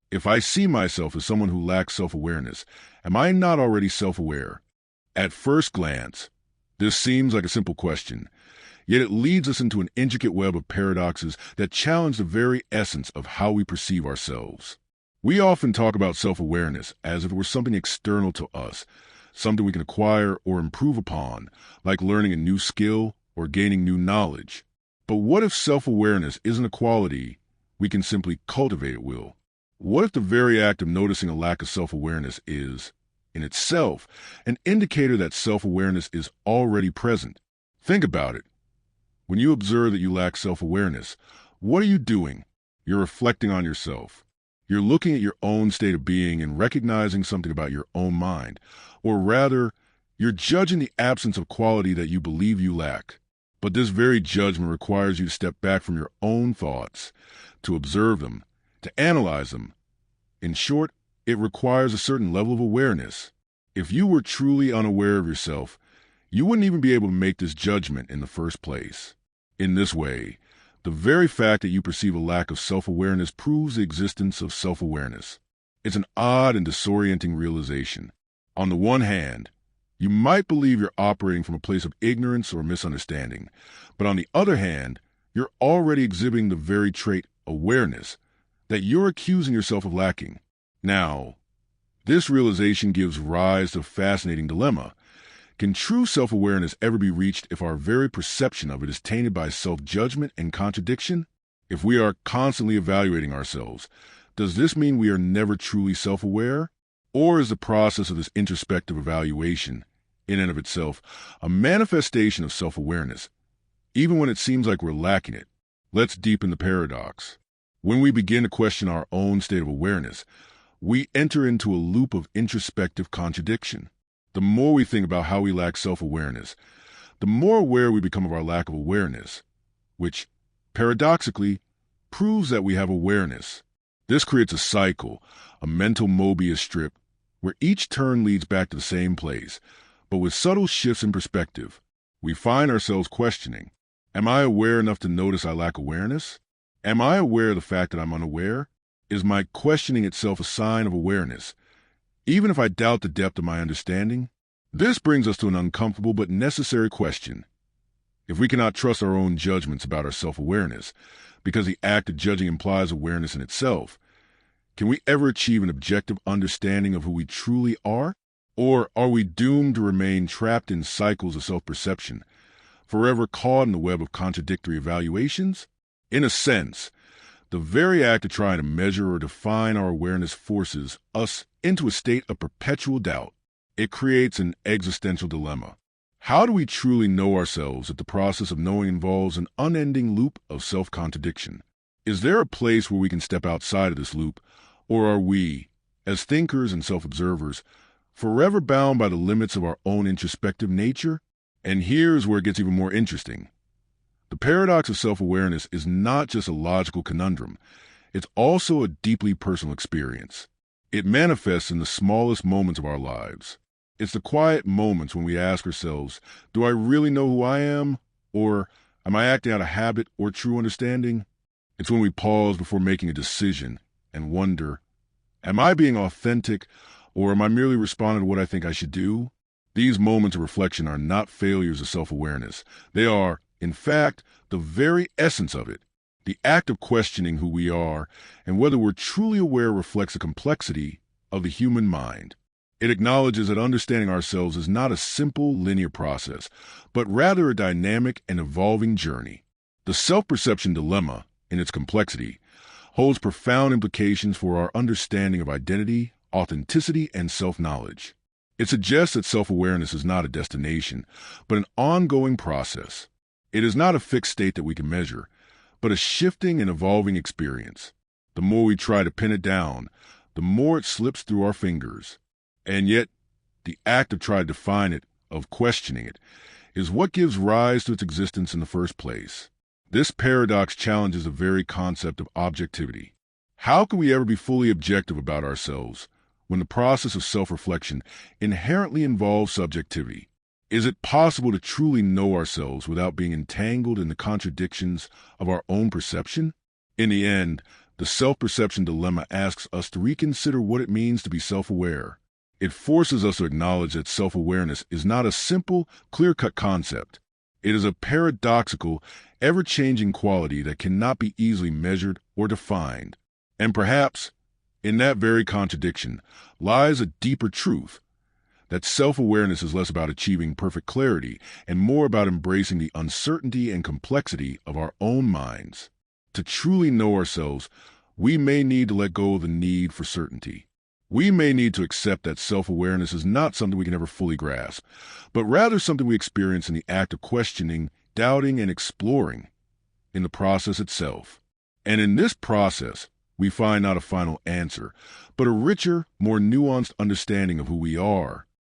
If I see myself as someone who lacks self-awareness, am I not already self-aware? At first glance, this seems like a simple question, yet it leads us into an intricate web of paradoxes that challenge the very essence of how we perceive ourselves. We often talk about self-awareness as if it were something external to us, something we can acquire or improve upon, like learning a new skill or gaining new knowledge. But what if self-awareness isn't a quality we can simply cultivate at will? What if the very act of noticing a lack of self-awareness is, in itself, an indicator that self-awareness is already present? Think about it. When you observe that you lack self-awareness, what are you doing? You're reflecting on yourself. You're looking at your own state of being and recognizing something about your own mind. Or rather, you're judging the absence of quality that you believe you lack. But this very judgment requires you to step back from your own thoughts, to observe them, to analyze them. In short, it requires a certain level of awareness. If you were truly unaware of yourself, you wouldn't even be able to make this judgment in the first place. In this way, the very fact that you perceive a lack of self-awareness proves the existence of self-awareness. It's an odd and disorienting realization. On the one hand, you might believe you're operating from a place of ignorance or misunderstanding, but on the other hand, you're already exhibiting the very trait, awareness, that you're accusing yourself of lacking. Now, this realization gives rise to a fascinating dilemma. Can true self-awareness ever be reached if our very perception of it is tainted by self-judgment and contradiction? If we are constantly evaluating ourselves, does this mean we are never truly self-aware? Or is the process of this introspective evaluation, in and of itself, a manifestation of self-awareness, even when it seems like we're lacking it? Let's deepen the paradox. When we begin to question our own state of awareness, we enter into a loop of introspective contradiction. The more we think about how we lack self-awareness, the more aware we become of our lack of awareness, which, paradoxically, proves that we have awareness. This creates a cycle, a mental Mobius strip, where each turn leads back to the same place, but with subtle shifts in perspective. We find ourselves questioning, am I aware enough to notice I lack awareness? Am I aware of the fact that I'm unaware? Is my questioning itself a sign of awareness, even if I doubt the depth of my understanding? This brings us to an uncomfortable but necessary question. If we cannot trust our own judgments about our self-awareness, because the act of judging implies awareness in itself, can we ever achieve an objective understanding of who we truly are? Or are we doomed to remain trapped in cycles of self-perception, forever caught in the web of contradictory evaluations? In a sense, the very act of trying to measure or define our awareness forces us into a state of perpetual doubt. It creates an existential dilemma. How do we truly know ourselves if the process of knowing involves an unending loop of self-contradiction? Is there a place where we can step outside of this loop, or are we, as thinkers and self-observers, forever bound by the limits of our own introspective nature? And here's where it gets even more interesting. The paradox of self-awareness is not just a logical conundrum. It's also a deeply personal experience. It manifests in the smallest moments of our lives. It's the quiet moments when we ask ourselves, do I really know who I am? Or am I acting out of habit or true understanding? It's when we pause before making a decision and wonder, am I being authentic, or am I merely responding to what I think I should do? These moments of reflection are not failures of self-awareness. They are, in fact, the very essence of it. The act of questioning who we are and whether we're truly aware reflects the complexity of the human mind. It acknowledges that understanding ourselves is not a simple linear process, but rather a dynamic and evolving journey. The self-perception dilemma, in its complexity, holds profound implications for our understanding of identity, authenticity, and self-knowledge. It suggests that self-awareness is not a destination, but an ongoing process. It is not a fixed state that we can measure, but a shifting and evolving experience. The more we try to pin it down, the more it slips through our fingers. And yet, the act of trying to define it, of questioning it, is what gives rise to its existence in the first place. This paradox challenges the very concept of objectivity. How can we ever be fully objective about ourselves when the process of self-reflection inherently involves subjectivity? Is it possible to truly know ourselves without being entangled in the contradictions of our own perception? In the end, The self-perception dilemma asks us to reconsider what it means to be self-aware. It forces us to acknowledge that self-awareness is not a simple, clear-cut concept. It is a paradoxical, ever-changing quality that cannot be easily measured or defined. And perhaps, in that very contradiction, lies a deeper truth, that self-awareness is less about achieving perfect clarity and more about embracing the uncertainty and complexity of our own minds. To truly know ourselves, we may need to let go of the need for certainty. We may need to accept that self-awareness is not something we can ever fully grasp, but rather something we experience in the act of questioning, doubting, and exploring, in the process itself. And in this process, we find not a final answer, but a richer, more nuanced understanding of who we are